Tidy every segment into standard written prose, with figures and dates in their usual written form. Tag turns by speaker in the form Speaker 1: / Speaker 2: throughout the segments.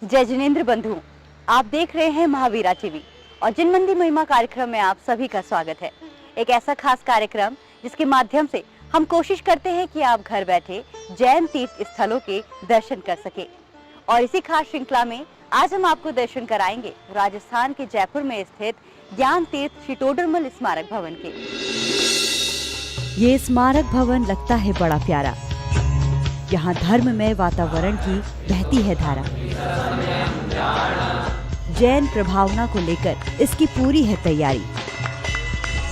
Speaker 1: जय जिनेंद्र बंधु, आप देख रहे हैं महावीरा टीवी और जिनमंदी महिमा कार्यक्रम में आप सभी का स्वागत है। एक ऐसा खास कार्यक्रम जिसके माध्यम से हम कोशिश करते हैं कि आप घर बैठे जैन तीर्थ स्थलों के दर्शन कर सके। और इसी खास श्रृंखला में आज हम आपको दर्शन कराएंगे राजस्थान के जयपुर में स्थित ज्ञान तीर्थ श्री टोडरमल स्मारक भवन के। ये स्मारक भवन लगता है बड़ा प्यारा। यहाँ धर्ममय वातावरण की बहती है धारा। जैन प्रभावना को लेकर इसकी पूरी है तैयारी।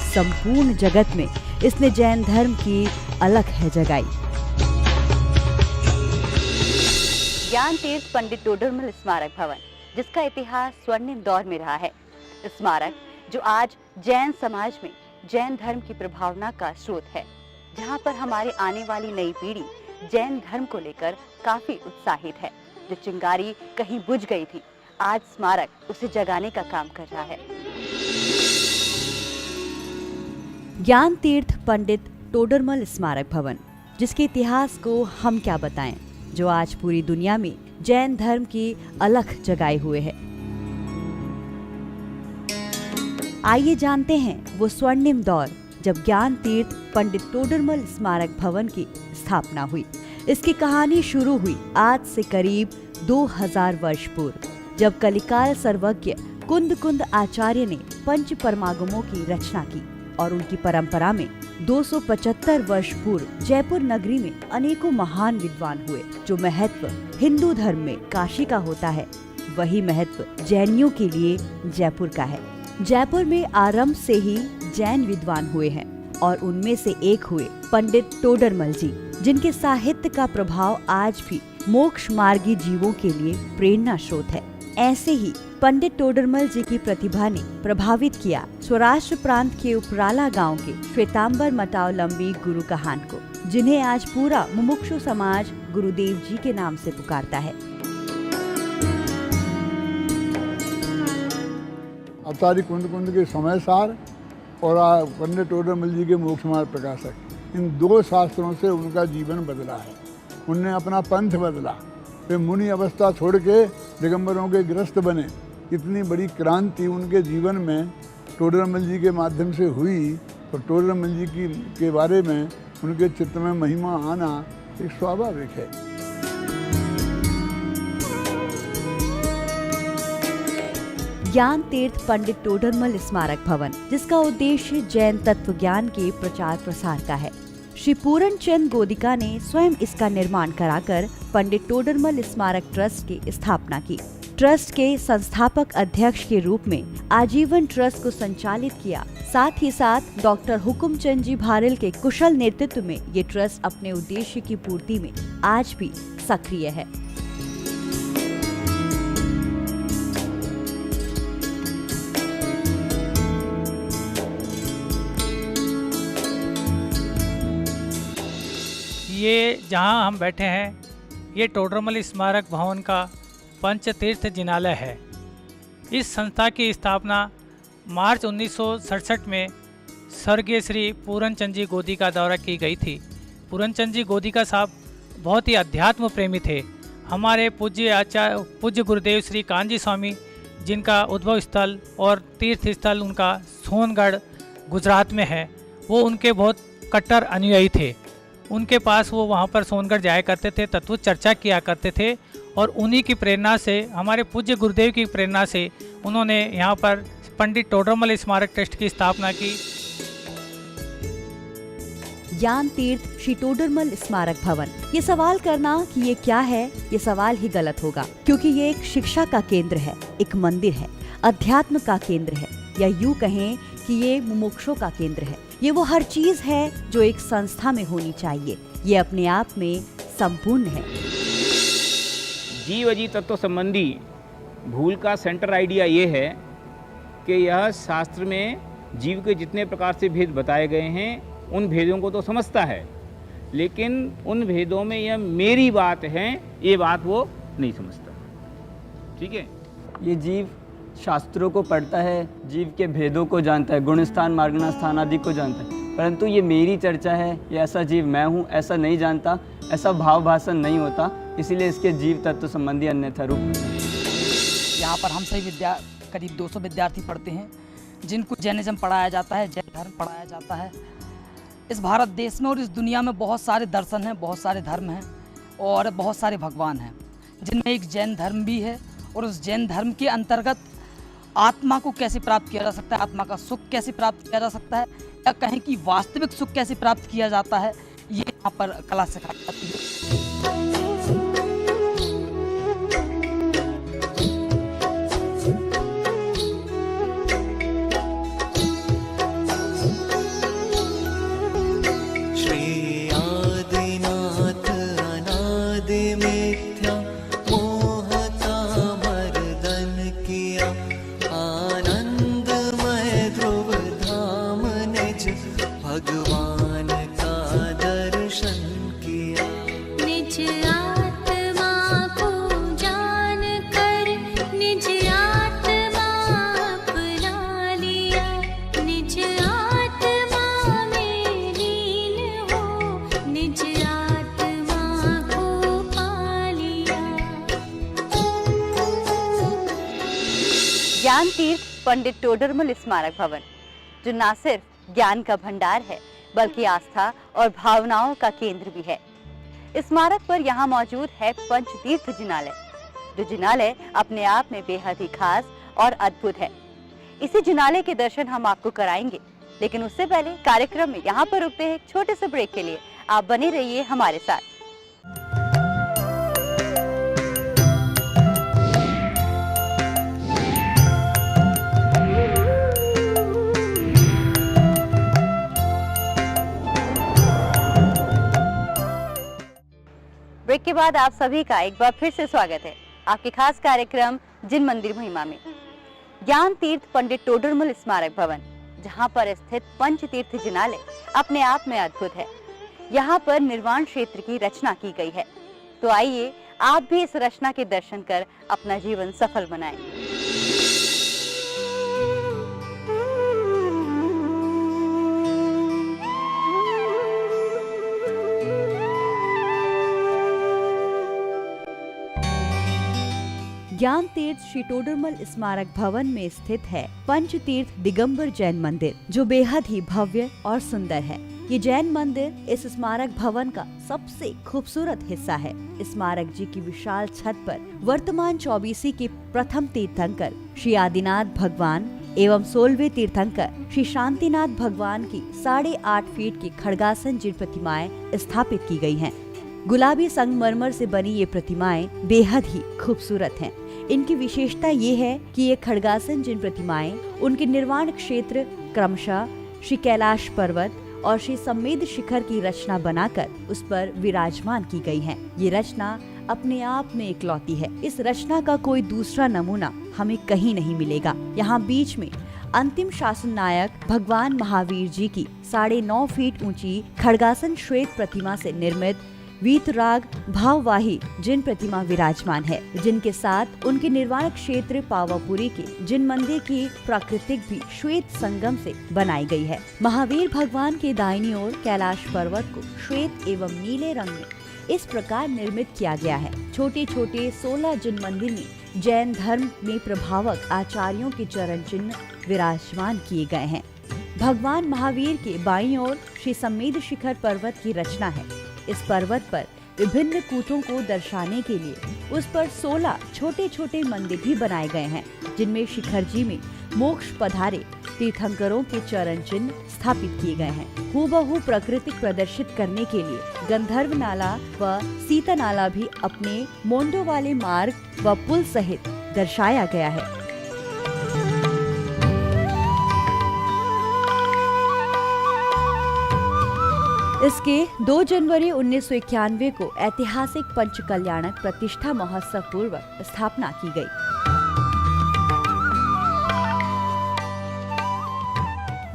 Speaker 1: संपूर्ण जगत में इसने जैन धर्म की अलख है जगाई। ज्ञान तीर्थ पंडित टोडरमल स्मारक भवन, जिसका इतिहास स्वर्णिम दौर में रहा है। स्मारक जो आज जैन समाज में जैन धर्म की प्रभावना का स्रोत है, जहाँ पर हमारे आने वाली नई पीढ़ी जैन धर्म को लेकर काफी उत्साहित है। जो चिंगारी कहीं बुझ गई थी, आज स्मारक उसे जगाने का काम कर रहा है। ज्ञान तीर्थ पंडित टोडरमल स्मारक भवन, जिसके इतिहास को हम क्या बताएं, जो आज पूरी दुनिया में जैन धर्म की अलख जगाए हुए है। आइए जानते हैं वो स्वर्णिम दौर जब ज्ञान तीर्थ पंडित टोडरमल स्मारक भवन की स्थापना हुई। इसकी कहानी शुरू हुई आज से करीब 2000 वर्ष पूर्व, जब कलिकाल सर्वज्ञ कुंद आचार्य ने पंच परमागमों की रचना की और उनकी परंपरा में 275 वर्ष पूर्व जयपुर नगरी में अनेकों महान विद्वान हुए। जो महत्व हिंदू धर्म में काशी का होता है, वही महत्व जैनियों के लिए जयपुर का है। जयपुर में आरंभ से ही जैन विद्वान हुए हैं और उनमें से एक हुए पंडित टोडरमल जी, जिनके साहित्य का प्रभाव आज भी मोक्ष मार्गी जीवों के लिए प्रेरणा स्रोत है। ऐसे ही पंडित टोडरमल जी की प्रतिभा ने प्रभावित किया स्वराष्ट्र प्रांत के उपराला गांव के श्वेतांबर मटावलंबी गुरु कहान को, जिन्हें आज पूरा मुमुक्षु समाज गुरुदेव जी के नाम से पुकारता है।
Speaker 2: अवतारी कुंद के समय सार और पंडित टोडरमल जी के मोक्ष मार्ग प्रकाशक, इन दो शास्त्रों से उनका जीवन बदला है। उनने अपना पंथ बदला, वे मुनि अवस्था छोड़ के दिगंबरों के ग्रस्त बने। इतनी बड़ी क्रांति उनके जीवन में टोडरमल जी के माध्यम से हुई, और टोडरमल जी के बारे में उनके चित्त में महिमा आना एक स्वाभाविक है।
Speaker 1: ज्ञान तीर्थ पंडित टोडरमल स्मारक भवन, जिसका उद्देश्य जैन तत्व ज्ञान के प्रचार प्रसार का है। श्री पूरण चंद गोदिका ने स्वयं इसका निर्माण कराकर पंडित टोडरमल स्मारक ट्रस्ट की स्थापना की। ट्रस्ट के संस्थापक अध्यक्ष के रूप में आजीवन ट्रस्ट को संचालित किया। साथ ही साथ डॉक्टर हुकुमचंद जी भारिल के कुशल नेतृत्व में ये ट्रस्ट अपने उद्देश्य की पूर्ति में आज भी सक्रिय है।
Speaker 3: ये जहाँ हम बैठे हैं, ये टोडरमल स्मारक भवन का पंचतीर्थ जिनालय है। इस संस्था की स्थापना मार्च 1967 में स्वर्गीय श्री पूरण चंद जी गोदिका द्वारा की गई थी। पूरण चंद जी गोदिका साहब बहुत ही अध्यात्म प्रेमी थे। हमारे पूज्य गुरुदेव श्री कांजी स्वामी, जिनका उद्भव स्थल और तीर्थ स्थल उनका सोनगढ़ गुजरात में है, वो उनके बहुत कट्टर अनुयायी थे। उनके पास वो वहाँ पर सोनगढ़ जाया करते थे, तत्व चर्चा किया करते थे, और उन्हीं की प्रेरणा से, हमारे पूज्य गुरुदेव की प्रेरणा से उन्होंने यहाँ पर पंडित टोडरमल स्मारक ट्रस्ट की स्थापना की।
Speaker 1: ज्ञान तीर्थ श्री टोडरमल स्मारक भवन, ये सवाल करना कि ये क्या है, ये सवाल ही गलत होगा, क्योंकि ये एक शिक्षा का केंद्र है, एक मंदिर है, अध्यात्म का केंद्र है, या यूँ कहें कि ये मुमुक्षों का केंद्र है। ये वो हर चीज है जो एक संस्था में होनी चाहिए। ये अपने आप में संपूर्ण है।
Speaker 4: जीव अजीव तत्व संबंधी भूल का सेंटर आइडिया ये है कि यह शास्त्र में जीव के जितने प्रकार से भेद बताए गए हैं, उन भेदों को तो समझता है, लेकिन उन भेदों में यह मेरी बात है, ये बात वो नहीं समझता। ठीक है,
Speaker 5: ये जीव शास्त्रों को पढ़ता है, जीव के भेदों को जानता है, गुण स्थान मार्गना स्थान आदि को जानता है, परंतु ये मेरी चर्चा है, ये ऐसा जीव मैं हूँ ऐसा नहीं जानता, ऐसा भाव भाषण नहीं होता, इसीलिए इसके जीव तत्व संबंधी अन्यथा रूप होता है।
Speaker 6: यहाँ पर हम सभी करीब 200 विद्यार्थी पढ़ते हैं, जिनको जैनिज्म पढ़ाया जाता है, जैन धर्म पढ़ाया जाता है। इस भारत देश में और इस दुनिया में बहुत सारे दर्शन हैं, बहुत सारे धर्म हैं और बहुत सारे भगवान हैं, जिनमें एक जैन धर्म भी है। और उस जैन धर्म के अंतर्गत आत्मा को कैसे प्राप्त किया जा सकता है, आत्मा का सुख कैसे प्राप्त किया जा सकता है, या कहें कि वास्तविक सुख कैसे प्राप्त किया जाता है, ये यहाँ पर कला सिखाई जाती है।
Speaker 7: भगवान का दर्शन किया, निज आत्मा को जान कर निज आत्मा अपना लिया, निज आत्मा में लीन हो निज आत्मा को पा लिया।
Speaker 1: ज्ञान तीर्थ पंडित टोडरमल स्मारक भवन, जो न सिर्फ ज्ञान का भंडार है बल्कि आस्था और भावनाओं का केंद्र भी है। स्मारक पर यहाँ मौजूद है पंचतीर्थ जिनालय, जो जिनालय अपने आप में बेहद ही खास और अद्भुत है। इसी जिनालय के दर्शन हम आपको कराएंगे, लेकिन उससे पहले कार्यक्रम में यहाँ पर रुकते हैं एक छोटे से ब्रेक के लिए। आप बने रहिए हमारे साथ। ब्रेक के बाद आप सभी का एक बार फिर से स्वागत है आपके खास कार्यक्रम जिन मंदिर महिमा में। ज्ञान तीर्थ पंडित टोडरमल स्मारक भवन, जहां पर स्थित पंचतीर्थ जिनालय अपने आप में अद्भुत है। यहां पर निर्वाण क्षेत्र की रचना की गई है, तो आइए आप भी इस रचना के दर्शन कर अपना जीवन सफल बनाएं। ज्ञान तीर्थ श्री टोडरमल स्मारक भवन में स्थित है पंचतीर्थ दिगंबर जैन मंदिर, जो बेहद ही भव्य और सुंदर है। ये जैन मंदिर इस स्मारक भवन का सबसे खूबसूरत हिस्सा है। स्मारक जी की विशाल छत पर वर्तमान 24वीं के प्रथम तीर्थंकर श्री आदिनाथ भगवान एवं 16वें तीर्थंकर श्री शांतिनाथ भगवान की 8.5 फीट की खड़गासन जिन प्रतिमाएं स्थापित की गई हैं। गुलाबी संगमरमर से बनी ये प्रतिमाएं बेहद ही खूबसूरत हैं। इनकी विशेषता ये है कि ये खड़गासन जिन प्रतिमाएं उनके निर्वाण क्षेत्र क्रमशः श्री कैलाश पर्वत और श्री सम्मेद शिखर की रचना बनाकर उस पर विराजमान की गई हैं। ये रचना अपने आप में इकलौती है। इस रचना का कोई दूसरा नमूना हमें कहीं नहीं मिलेगा। यहाँ बीच में अंतिम शासन नायक भगवान महावीर जी की 9.5 फीट ऊंची खड़गासन श्वेत प्रतिमा से निर्मित वीतराग भाववाही जिन प्रतिमा विराजमान है, जिनके साथ उनके निर्वाण क्षेत्र पावापुरी के जिन मंदिर की प्राकृतिक भी श्वेत संगम से बनाई गई है। महावीर भगवान के दाहिनी ओर कैलाश पर्वत को श्वेत एवं नीले रंग में इस प्रकार निर्मित किया गया है। छोटे छोटे 16 जिन मंदिर में जैन धर्म में प्रभावक आचार्यों के चरण चिन्ह विराजमान किए गए हैं। भगवान महावीर के बाईं ओर श्री सम्मेद शिखर पर्वत की रचना है। इस पर्वत पर विभिन्न कूटों को दर्शाने के लिए उस पर 16 छोटे छोटे मंदिर भी बनाए गए हैं, जिनमें शिखर जी में मोक्ष पधारे तीर्थंकरों के चरण चिन्ह स्थापित किए गए हैं। हूबहू प्रकृति प्रदर्शित करने के लिए गंधर्व नाला व सीता नाला भी अपने मोंडो वाले मार्ग व पुल सहित दर्शाया गया है। इसके 2 जनवरी 1991 को ऐतिहासिक पंच कल्याणक प्रतिष्ठा महोत्सव पूर्वक स्थापना की गई।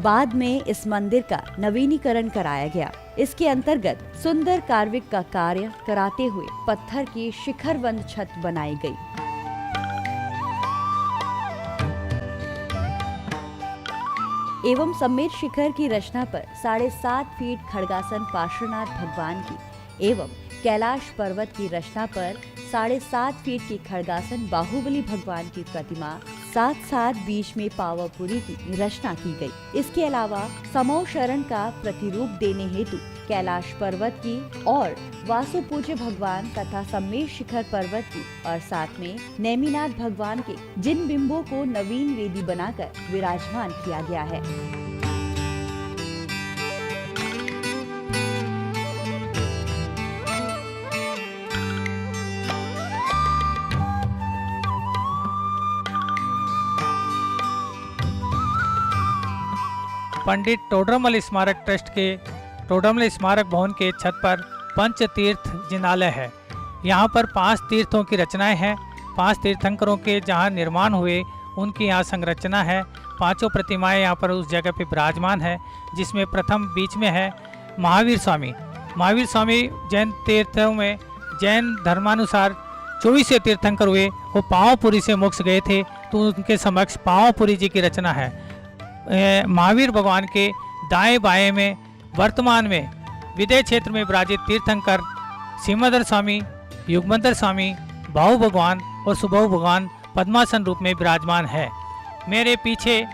Speaker 1: बाद में इस मंदिर का नवीनीकरण कराया गया। इसके अंतर्गत सुंदर कार्विक का कार्य कराते हुए पत्थर की शिखरबंद छत बनाई गई। एवं सम्मेद शिखर की रचना पर 7.5 फीट खड़गासन पार्श्वनाथ भगवान की एवं कैलाश पर्वत की रचना पर 7.5 फीट की खड़गासन बाहुबली भगवान की प्रतिमा, साथ बीच में पावापुरी की रचना की गई। इसके अलावा समौ शरण का प्रतिरूप देने हेतु कैलाश पर्वत की और वासु पूज्य भगवान तथा सम्मेश शिखर पर्वत की और साथ में नेमिनाथ भगवान के जिन बिंबों को नवीन वेदी बनाकर विराजमान किया गया है।
Speaker 3: पंडित टोडरमल स्मारक ट्रस्ट के टोडरमल स्मारक भवन के छत पर पंच तीर्थ जिनालय है। यहाँ पर 5 तीर्थों की रचनाएं हैं। 5 तीर्थंकरों के जहाँ निर्माण हुए उनकी यहाँ संरचना है। 5 प्रतिमाएं यहाँ पर उस जगह पे विराजमान है, जिसमें प्रथम बीच में है महावीर स्वामी। महावीर स्वामी जैन तीर्थों में जैन धर्मानुसार 24 तीर्थंकर हुए। वो पावापुरी से मोक्ष गए थे, तो उनके समक्ष पावापुरी जी की रचना है। महावीर भगवान के दाएं बाएं में वर्तमान में विदेह क्षेत्र में विराजित तीर्थंकर सिमंदर स्वामी, युगमंतर स्वामी, बाहु भगवान और सुबाहु भगवान पद्मासन रूप में विराजमान है। मेरे पीछे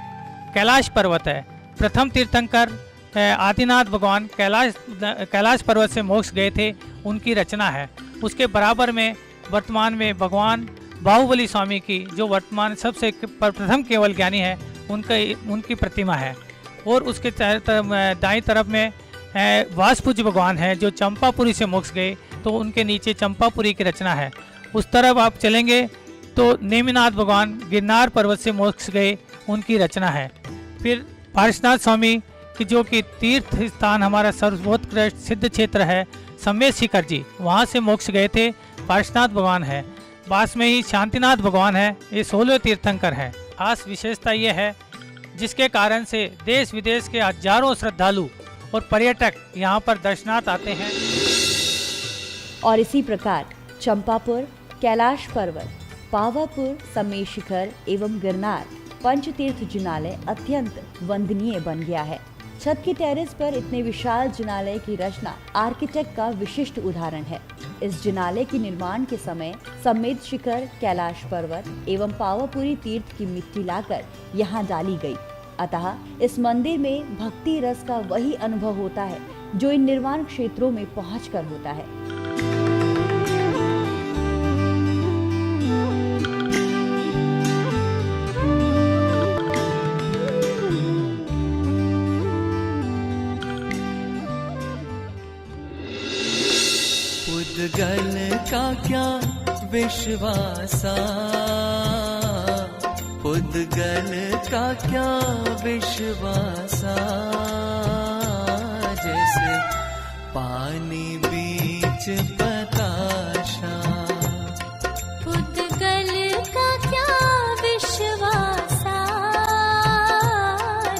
Speaker 3: कैलाश पर्वत है। प्रथम तीर्थंकर आदिनाथ भगवान कैलाश पर्वत से मोक्ष गए थे, उनकी रचना है। उसके बराबर में वर्तमान में भगवान बाहुबली स्वामी की, जो वर्तमान सबसे प्रथम केवल ज्ञानी है, उनकी प्रतिमा है। और उसके दाईं तरफ में वासपूज्य भगवान है, जो चंपापुरी से मोक्ष गए, तो उनके नीचे चंपापुरी की रचना है। उस तरफ आप चलेंगे तो नेमिनाथ भगवान गिरनार पर्वत से मोक्ष गए, उनकी रचना है। फिर पार्श्वनाथ स्वामी की, जो कि तीर्थ स्थान हमारा सर्वोत्कृष्ट सिद्ध क्षेत्र है, सम्मेश शिखर जी, वहाँ से मोक्ष गए थे, पार्श्वनाथ भगवान है। पास में ही शांतिनाथ भगवान है। ये 16 तीर्थंकर हैं। खास विशेषता ये है, जिसके कारण से देश विदेश के हजारों श्रद्धालु और पर्यटक यहाँ पर दर्शनार्थ आते हैं।
Speaker 1: और इसी प्रकार चंपापुर, कैलाश पर्वत, पावापुर, सम्मेश शिखर एवं गिरनार पंचतीर्थ जिनालय अत्यंत वंदनीय बन गया है। छत की टेरेस पर इतने विशाल जिनालय की रचना आर्किटेक्ट का विशिष्ट उदाहरण है। इस जिनालय के निर्माण के समय सम्मेद शिखर, कैलाश पर्वत एवं पावापुरी तीर्थ की मिट्टी लाकर यहाँ डाली गई। अतः इस मंदिर में भक्ति रस का वही अनुभव होता है जो इन निर्माण क्षेत्रों में पहुंचकर होता है।
Speaker 8: उद्गल का क्या विश्वासा, उद्गल का क्या विश्वासा, जैसे पानी बीच बताशा।
Speaker 7: उद्गल का क्या विश्वासा,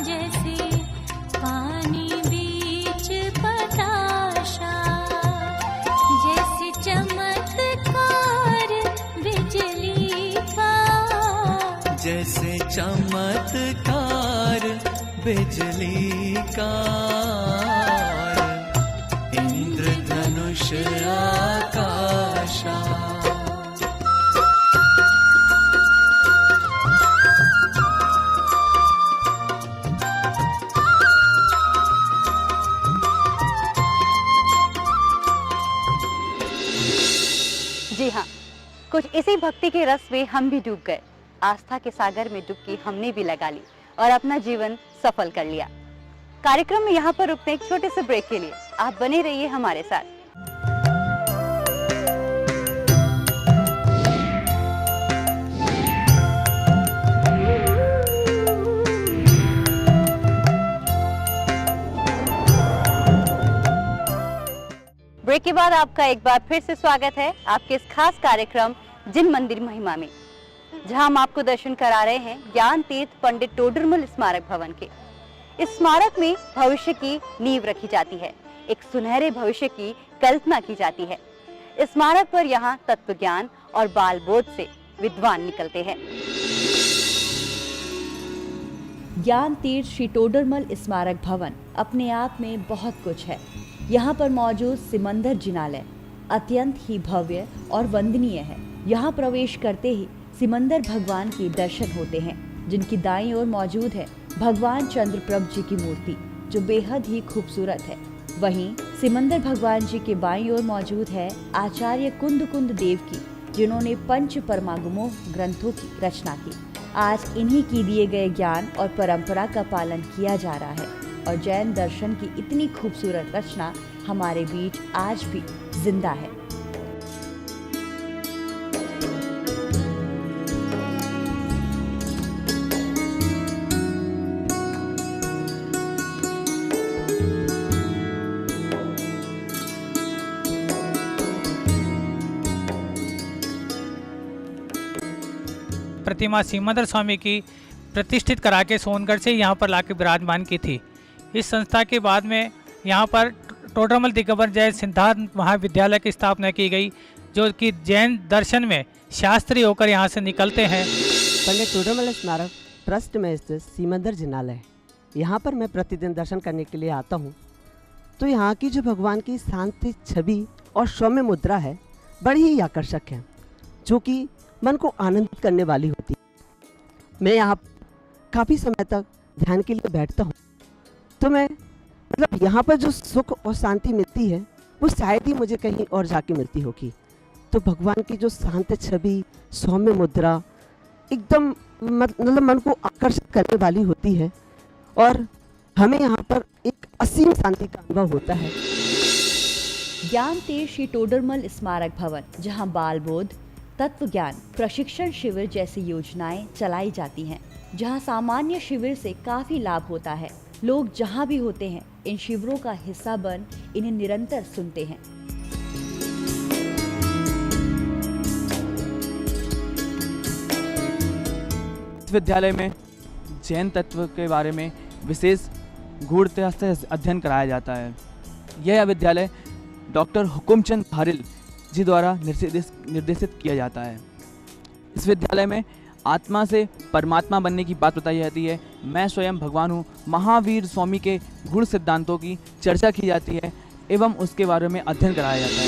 Speaker 7: जैसे पानी बीच बताशा, जैसे चमत्कार बिजली का,
Speaker 8: जैसे चमत्कार बिजली का, इंद्रधनुष आकाशा।
Speaker 1: जी हाँ, कुछ इसी भक्ति के रस में हम भी डूब गए। आस्था के सागर में डुबकी हमने भी लगा ली और अपना जीवन सफल कर लिया। कार्यक्रम में यहाँ पर रुकते एक छोटे से ब्रेक के लिए आप बने रहिए हमारे साथ। ब्रेक के बाद आपका एक बार फिर से स्वागत है आपके इस खास कार्यक्रम जिन मंदिर महिमा में, जहां हम आपको दर्शन करा रहे हैं ज्ञान तीर्थ पंडित टोडरमल स्मारक भवन के। इस स्मारक में भविष्य की नींव रखी जाती है, एक सुनहरे भविष्य की कल्पना की जाती है। इस स्मारक पर यहाँ तत्व ज्ञान और बाल बोध से विद्वान निकलते हैं। ज्ञान तीर्थ श्री टोडरमल स्मारक भवन अपने आप में बहुत कुछ है। यहाँ पर मौजूद सिमंदर जिनालय, अत्यंत ही भव्य और वंदनीय है। यहाँ प्रवेश करते ही सिमंदर भगवान के दर्शन होते हैं, जिनकी दाईं ओर मौजूद है भगवान चंद्रप्रभ जी की मूर्ति, जो बेहद ही खूबसूरत है। वहीं सिमंदर भगवान जी के बाईं ओर मौजूद है आचार्य कुंद देव की, जिन्होंने पंच परमागमों ग्रंथों की रचना की। आज इन्हीं की दिए गए ज्ञान और परंपरा का पालन किया जा रहा है और जैन दर्शन की इतनी खूबसूरत रचना हमारे बीच आज भी जिंदा है।
Speaker 3: प्रतिमा सिमंदर स्वामी की प्रतिष्ठित करा के सोनगढ़ से यहाँ पर लाके विराजमान की थी। इस संस्था के बाद में यहाँ पर टोडरमल दिगंबर जैन सिद्धांत महाविद्यालय की स्थापना की गई, जो कि जैन दर्शन में शास्त्री होकर यहाँ से निकलते हैं।
Speaker 9: पंडित टोडरमल स्मारक ट्रस्ट में स्थित सिमंदर जिनालय है। यहाँ पर मैं प्रतिदिन दर्शन करने के लिए आता हूँ, तो यहाँ की जो भगवान की शांति छवि और सौम्य मुद्रा है बड़ी ही आकर्षक है, जो कि मन को आनंदित करने वाली होती है। मैं यहाँ काफ़ी समय तक ध्यान के लिए बैठता हूँ, तो मैं मतलब यहाँ पर जो सुख और शांति मिलती है वो शायद ही मुझे कहीं और जाके मिलती होगी। तो भगवान की जो शांत छवि, सौम्य मुद्रा एकदम मतलब मन को आकर्षित करने वाली होती है और हमें यहाँ पर एक असीम शांति का अनुभव होता है।
Speaker 1: ज्ञान तीर्थ श्री टोडरमल स्मारक भवन, जहाँ बाल बोध, तत्व ज्ञान प्रशिक्षण शिविर जैसी योजनाएं चलाई जाती हैं, जहां सामान्य शिविर से काफी लाभ होता है। लोग जहां भी होते हैं इन शिविरों का हिस्सा बन इन्हें निरंतर सुनते हैं।
Speaker 5: इस विद्यालय में जैन तत्व के बारे में विशेष गूढ़ता से अध्ययन कराया जाता है। यह विद्यालय डॉक्टर हुकुमचंद भारिल जी द्वारा निर्देशित किया जाता है। इस विद्यालय में आत्मा से परमात्मा बनने की बात बताई जाती है। मैं स्वयं भगवान हूँ, महावीर स्वामी के गूढ़ सिद्धांतों की चर्चा की जाती है एवं उसके बारे में अध्ययन कराया जाता है।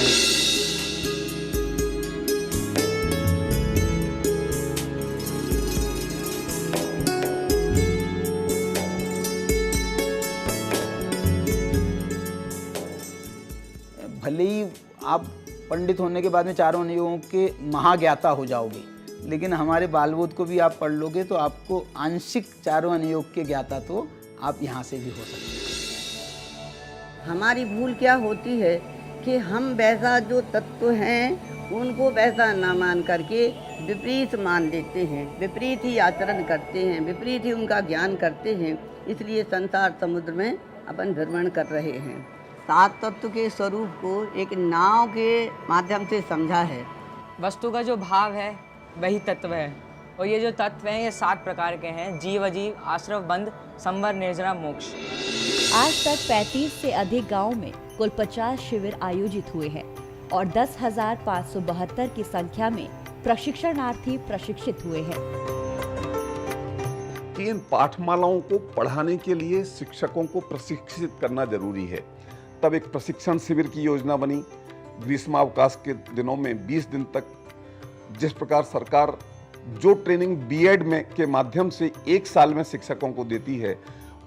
Speaker 10: भले ही आप पंडित होने के बाद में चारों अनियोगों के महाज्ञाता हो जाओगे, लेकिन हमारे बालबोध को भी आप पढ़ लोगे तो आपको आंशिक चारों अनुयोग के ज्ञाता तो आप यहाँ से भी हो सकते हैं।
Speaker 11: हमारी भूल क्या होती है कि हम वैसा जो तत्व हैं उनको वैसा ना मान करके विपरीत मान लेते हैं, विपरीत ही आचरण करते हैं, विपरीत ही उनका ज्ञान करते हैं। इसलिए संसार समुद्र में अपन भ्रमण कर रहे हैं। सात तत्व के स्वरूप को एक नाव के माध्यम से समझा है।
Speaker 6: वस्तु का जो भाव है वही तत्व है, और ये जो तत्व हैं ये 7 प्रकार के हैं: जीव, अजीव, आश्रव, बंध, संवर, निर्जना, मोक्ष।
Speaker 1: आज तक 35 से अधिक गांवों में कुल 50 शिविर आयोजित हुए हैं और 10,572 की संख्या में प्रशिक्षणार्थी प्रशिक्षित हुए हैं।
Speaker 12: 3 पाठमालाओं को पढ़ाने के लिए शिक्षकों को प्रशिक्षित करना जरूरी है। तब एक प्रशिक्षण शिविर की योजना बनी। ग्रीष्मावकाश के दिनों में 20 दिन तक, जिस प्रकार सरकार जो ट्रेनिंग बीएड में के माध्यम से 1 साल में शिक्षकों को देती है,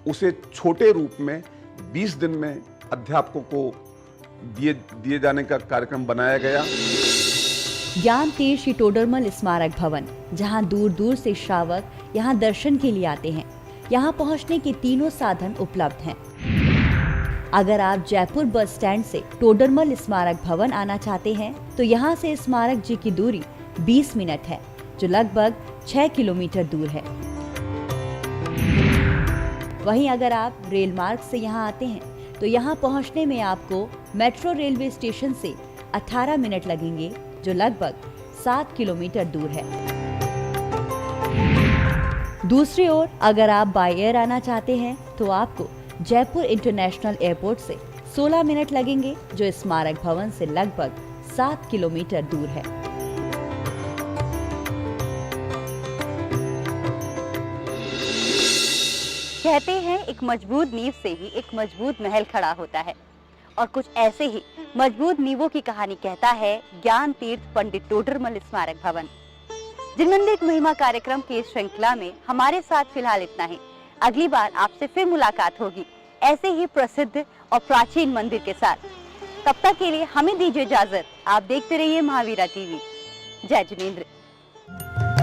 Speaker 12: उसे छोटे रूप में 20 दिन में अध्यापकों को दिए जाने का कार्यक्रम बनाया गया।
Speaker 1: ज्ञान तीर्थ श्री टोडरमल स्मारक भवन, जहां दूर दूर से श्रावक यहां दर्शन के लिए आते हैं। यहां पहुंचने के तीनों साधन उपलब्ध हैं। अगर आप जयपुर बस स्टैंड से टोडरमल स्मारक भवन आना चाहते हैं तो यहाँ से स्मारक जी की दूरी 20 मिनट है, जो लगभग 6 किलोमीटर दूर है। वहीं अगर आप रेल मार्ग से यहाँ आते हैं तो यहाँ पहुँचने में आपको मेट्रो रेलवे स्टेशन से 18 मिनट लगेंगे, जो लगभग 7 किलोमीटर दूर है। दूसरी ओर अगर आप बाय एयर आना चाहते हैं तो आपको जयपुर इंटरनेशनल एयरपोर्ट से 16 मिनट लगेंगे, जो स्मारक भवन से लगभग 7 किलोमीटर दूर है। कहते हैं एक मजबूत नींव से ही एक मजबूत महल खड़ा होता है, और कुछ ऐसे ही मजबूत नींवों की कहानी कहता है ज्ञान तीर्थ पंडित टोडरमल स्मारक भवन। जिनमंदिर महिमा कार्यक्रम की इस श्रृंखला में हमारे साथ फिलहाल इतना ही। अगली बार आपसे फिर मुलाकात होगी ऐसे ही प्रसिद्ध और प्राचीन मंदिर के साथ। तब तक के लिए हमें दीजिए इजाजत। आप देखते रहिए महावीरा टीवी। जय जिनेंद्र।